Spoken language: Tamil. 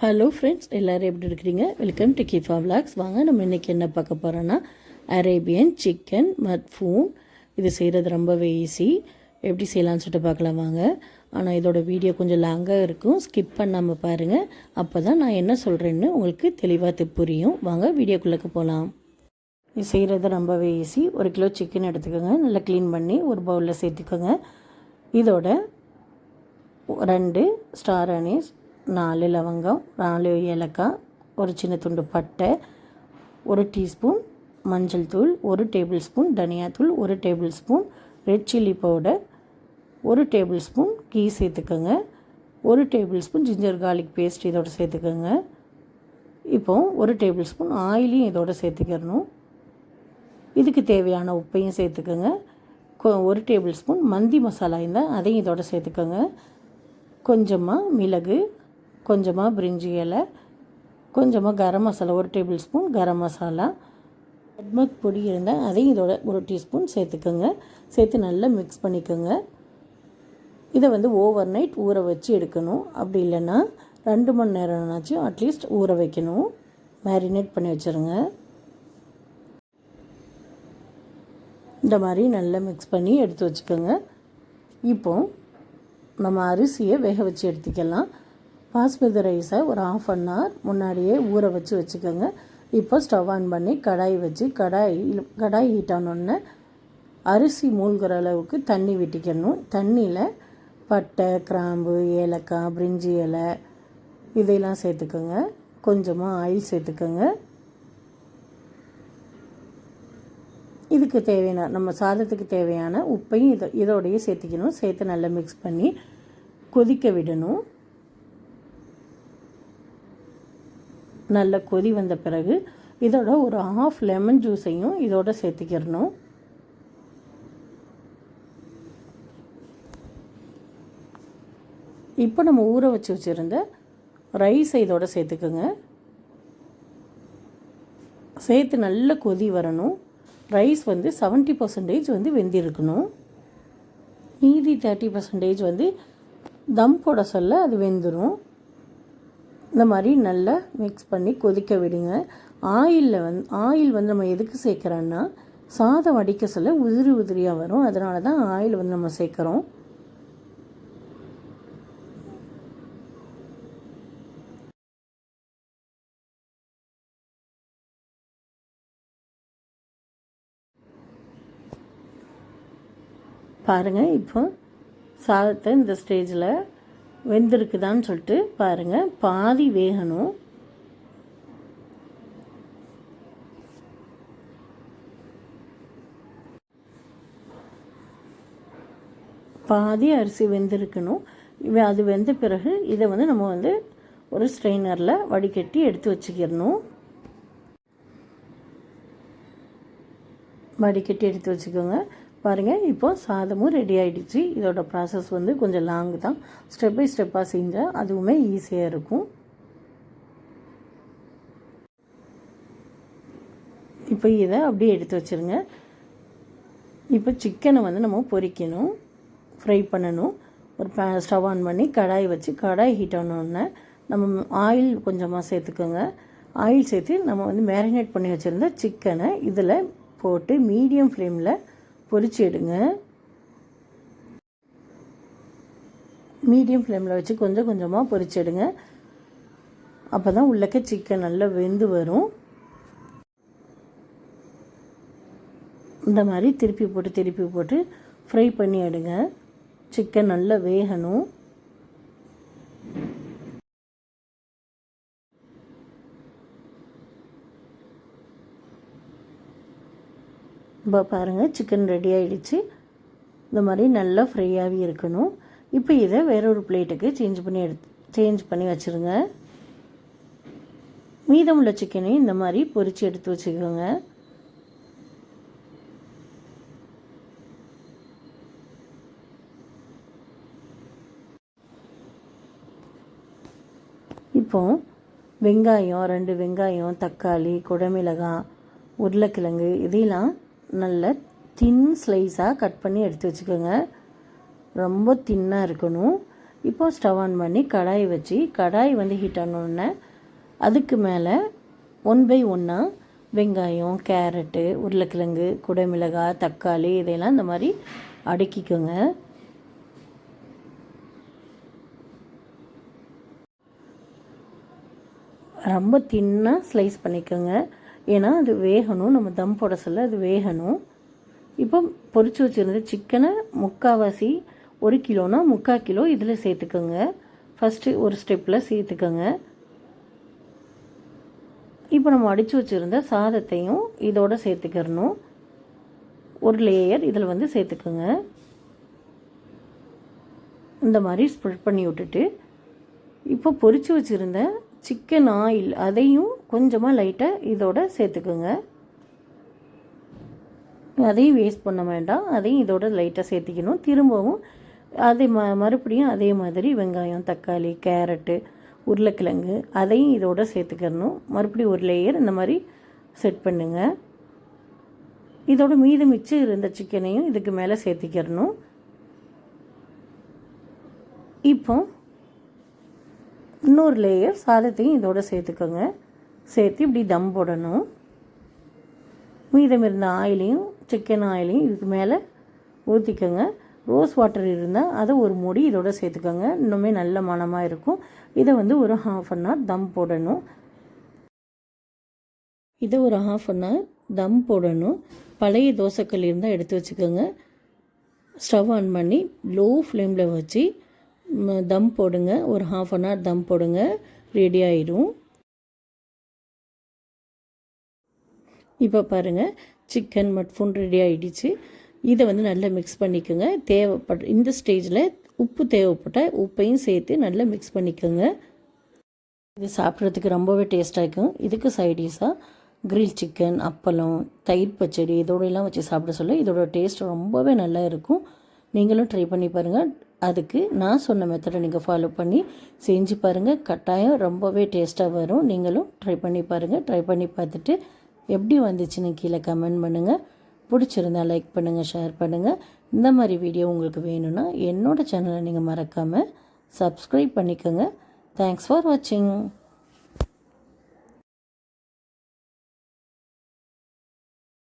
ஹலோ ஃப்ரெண்ட்ஸ், எல்லோரும் எப்படி இருக்கிறீங்க? வெல்கம் டு கிஃபா விளாக்ஸ். வாங்க நம்ம இன்றைக்கி என்ன பார்க்க போகிறோன்னா அரேபியன் சிக்கன் மத்ஃபூன். இது செய்கிறது ரொம்பவே ஈஸி. எப்படி செய்யலான்னு சொல்லிட்டு பார்க்கலாம் வாங்க. ஆனால் இதோட வீடியோ கொஞ்சம் லாங்காக இருக்கும், ஸ்கிப் பண்ணாமல் பாருங்கள். அப்போ தான் நான் என்ன சொல்கிறேன்னு உங்களுக்கு தெளிவாக புரியும். வாங்க வீடியோக்குள்ளே போகலாம். இது செய்கிறது ரொம்பவே ஈஸி. 1 கிலோ சிக்கன் எடுத்துக்கோங்க, நல்லா க்ளீன் பண்ணி ஒரு பவுலில் சேர்த்துக்கோங்க. இதோட 2 ஸ்டார் அனீஸ், 4 லவங்கம், 4 ஏலக்காய், ஒரு சின்ன துண்டு பட்டை, 1 டீஸ்பூன் மஞ்சள் தூள், 1 டேபிள் ஸ்பூன் தனியாத்தூள், 1 table spoon red chilli powder, 1 table spoon ghee சேர்த்துக்கோங்க, 1 table spoon ginger garlic paste இதோடு சேர்த்துக்கோங்க. இப்போது 1 டேபிள் ஸ்பூன் ஆயிலையும் இதோடு சேர்த்துக்கிறணும். இதுக்கு தேவையான உப்பையும் சேர்த்துக்கோங்க. 1 டேபிள் ஸ்பூன் மந்தி மசாலா இருந்தால் அதையும் இதோடு சேர்த்துக்கோங்க. கொஞ்சமாக மிளகு, கொஞ்சமாக பிரிஞ்சி இலை, கொஞ்சமாக கரம் மசாலா, 1 டேபிள் ஸ்பூன் கரம் மசாலா, அட்மக் பொடி இருந்தால் அதையும் இதோட 1 டீஸ்பூன் சேர்த்துக்கோங்க. சேர்த்து நல்லா மிக்ஸ் பண்ணிக்கோங்க. இதை ஓவர் நைட் ஊற வச்சு எடுக்கணும். அப்படி இல்லைன்னா 2 மணி நேரம்னாச்சும் அட்லீஸ்ட் ஊற வைக்கணும். மேரினேட் பண்ணி வச்சுருங்க. இந்த மாதிரி நல்லா மிக்ஸ் பண்ணி எடுத்து வச்சுக்கோங்க. இப்போது நம்ம அரிசியை வேக வச்சு எடுத்துக்கலாம். பாஸ்மதி ரைஸை ஒரு 1/2 hour முன்னாடியே ஊற வச்சுக்கோங்க. இப்போ ஸ்டவ் ஆன் பண்ணி கடாய் வச்சு கடாய் ஹீட் ஆனோடனே அரிசி மூழ்கிற அளவுக்கு தண்ணி விட்டிக்கணும். தண்ணியில் பட்டை, கிராம்பு, ஏலக்காய், பிரிஞ்சி இலை இதையெல்லாம் சேர்த்துக்கோங்க. கொஞ்சமாக ஆயில் சேர்த்துக்கோங்க. இதுக்கு தேவையான நம்ம சாதத்துக்கு தேவையான உப்பையும் இதோடையே சேர்த்திக்கணும். சேர்த்து நல்லா மிக்ஸ் பண்ணி கொதிக்க விடணும். நல்ல கொதி வந்த பிறகு இதோட ஒரு 1/2 லெமன் ஜூஸையும் இதோட சேர்த்துக்கிறணும். இப்போ நம்ம ஊற வச்சுருந்த ரைஸை இதோட சேர்த்துக்கோங்க. சேர்த்து நல்ல கொதி வரணும். ரைஸ் 70% வெந்திருக்கணும். மீதி 30% தம் போட சொல்ல அது வெந்துடும். இந்த மாதிரி நல்லா மிக்ஸ் பண்ணி கொதிக்க விடுங்க. ஆயில் நம்ம எதுக்கு சேர்க்குறோன்னா சாதம் வடிக்க சொல்ல உதிரியாக வரும். அதனால தான் ஆயில் நம்ம சேர்க்குறோம். பாருங்கள், இப்போ சாதத்தை இந்த ஸ்டேஜில் வெந்திருக்குதான்னு சொல்லிட்டு பாருங்கள். பாதி வேகணும். பாதி அரிசி வெந்திருக்கணும். அது வெந்த பிறகு இதை நம்ம ஒரு ஸ்ட்ரெயினரில் வடிகட்டி எடுத்து வச்சுக்கிடணும். வடிகட்டி எடுத்து வச்சுக்கோங்க. பாருங்கள், இப்போ சாதமும் ரெடி ஆகிடுச்சு. இதோட ப்ராசஸ் கொஞ்சம் லாங் தான். ஸ்டெப் பை ஸ்டெப்பாக செஞ்சால் அதுவுமே ஈஸியாக இருக்கும். இப்போ இதை அப்படியே எடுத்து வச்சுருங்க. இப்போ சிக்கனை நம்ம பொரிக்கணும், ஃப்ரை பண்ணணும். ஒரு ஸ்டவ் ஆன் பண்ணி கடாய் வச்சு கடாய் ஹீட் ஆனோடனே நம்ம ஆயில் கொஞ்சமாக சேர்த்துக்கோங்க. ஆயில் சேர்த்து நம்ம மேரினேட் பண்ணி வச்சுருந்த சிக்கனை இதில் போட்டு மீடியம் ஃப்ளேமில் பொரிச்சு எடுங்க. மீடியம் ஃப்ளேமில் வச்சு கொஞ்சம் கொஞ்சமாக பொரிச்சு எடுங்க. அப்போ தான் உள்ளக்க சிக்கன் நல்லா வெந்து வரும். இந்த மாதிரி திருப்பி போட்டு ஃப்ரை பண்ணி எடுங்க. சிக்கன் நல்லா வேகணும். இப்போ பாருங்கள், சிக்கன் ரெடி ஆகிடுச்சு. இந்த மாதிரி நல்லா ஃப்ரையாகவே இருக்கணும். இப்போ இதை வேறொரு பிளேட்டுக்கு சேஞ்ச் பண்ணி வச்சுருங்க. மீதமுள்ள சிக்கனையும் இந்த மாதிரி பொரித்து எடுத்து வச்சுக்கோங்க. இப்போ வெங்காயம், 2 வெங்காயம், தக்காளி, குடமிளகாய், உருளைக்கிழங்கு இதையெல்லாம் நல்ல தின் ஸ்லைஸாக கட் பண்ணி எடுத்து வச்சுக்கோங்க. ரொம்ப தின்னாக இருக்கணும். இப்போ ஸ்டவ் ஆன் பண்ணி கடாய் வச்சு கடாய் வந்து ஹீட் ஆனோடனே அதுக்கு மேலே 1/1 வெங்காயம், கேரட்டு, உருளைக்கிழங்கு, குடைமிளகாய், தக்காளி இதையெல்லாம் இந்த மாதிரி அடுக்கிக்கோங்க. ரொம்ப தின்னாக ஸ்லைஸ் பண்ணிக்கோங்க, ஏன்னா அது வேகணும், நம்ம தம் போட சொல்ல அது வேகணும். இப்போ பொரிச்சு வச்சுருந்த சிக்கனை முக்கால்வாசி 1 கிலோனா 3/4 கிலோ இதில் சேர்த்துக்கோங்க. ஃபஸ்ட்டு ஒரு ஸ்டெப்பில் சேர்த்துக்கோங்க. இப்போ நம்ம அடித்து வச்சுருந்த சாதத்தையும் இதோடு சேர்த்துக்கிறணும். ஒரு லேயர் இதில் வந்து சேர்த்துக்கோங்க. இந்த மாதிரி ஸ்ப்ரெட் பண்ணி விட்டுட்டு இப்போ பொரிச்சு வச்சுருந்த சிக்கன் ஆயில் அதையும் கொஞ்சமாக லைட்டாக இதோட சேர்த்துக்குங்க. அதையும் வேஸ்ட் பண்ண வேண்டாம், அதையும் இதோட லைட்டாக சேர்த்திக்கணும். திரும்பவும் அதே மறுபடியும் அதே மாதிரி வெங்காயம், தக்காளி, கேரட்டு, உருளைக்கிழங்கு அதையும் இதோட சேர்த்துக்கணும். மறுபடியும் ஒரு லேயர் இந்த மாதிரி செட் பண்ணுங்கள். இதோட மிச்சம் இருந்த சிக்கனையும் இதுக்கு மேலே சேர்த்திக்கிறணும். இப்போ இன்னொரு லேயர் சாதத்தையும் இதோட சேர்த்துக்கோங்க. சேர்த்து இப்படி தம் போடணும். மீதம் இருந்த ஆயிலையும் சிக்கன் ஆயிலையும் இதுக்கு மேலே ஊற்றிக்கோங்க. ரோஸ் வாட்டர் இருந்தால் அதை ஒரு மூடி இதோட சேர்த்துக்கோங்க. இன்னுமே நல்ல மணமாக இருக்கும். இதை வந்து ஒரு 1/2 அன் ஹவர் தம் போடணும். இதை ஒரு 1/2 அன் ஹவர் தம் போடணும். பழைய தோசைக்கல் இருந்தால் எடுத்து வச்சுக்கோங்க. ஸ்டவ் ஆன் பண்ணி லோ ஃப்ளேமில் வச்சு தம் போடுங்க. ஒரு 1/2 அன் ஹவர் தம் போடுங்க, ரெடி ஆயிடும். இப்போ பாருங்கள், சிக்கன் மட்ஃபூன் ரெடி ஆகிடுச்சு. இதை வந்து நல்லா மிக்ஸ் பண்ணிக்கோங்க. இந்த ஸ்டேஜில் உப்பு தேவைப்பட்டால் உப்பையும் சேர்த்து நல்லா மிக்ஸ் பண்ணிக்கோங்க. இது சாப்பிட்றதுக்கு ரொம்பவே டேஸ்ட்டாக இருக்கும். இதுக்கு சைடிஷாக கிரில் சிக்கன், அப்பளம், தயிர் பச்சடி இதோடையெல்லாம் வச்சு சாப்பிட சொல்ல இதோட டேஸ்ட் ரொம்பவே நல்லா இருக்கும். நீங்களும் ட்ரை பண்ணி பாருங்கள். அதுக்கு நான் சொன்ன மெத்தடை நீங்கள் ஃபாலோ பண்ணி செஞ்சு பாருங்கள். கட்டாயம் ரொம்பவே டேஸ்ட்டாக வரும். நீங்களும் ட்ரை பண்ணி பாருங்கள். ட்ரை பண்ணி பார்த்துட்டு எப்படி வந்துச்சுன்னு கீழே கமெண்ட் பண்ணுங்கள். பிடிச்சிருந்தால் லைக் பண்ணுங்கள், ஷேர் பண்ணுங்கள். இந்த மாதிரி வீடியோ உங்களுக்கு வேணும்னா என்னோடய சேனலை நீங்கள் மறக்காமல் சப்ஸ்கிரைப் பண்ணிக்கோங்க. தேங்க்ஸ் ஃபார் வாட்சிங்.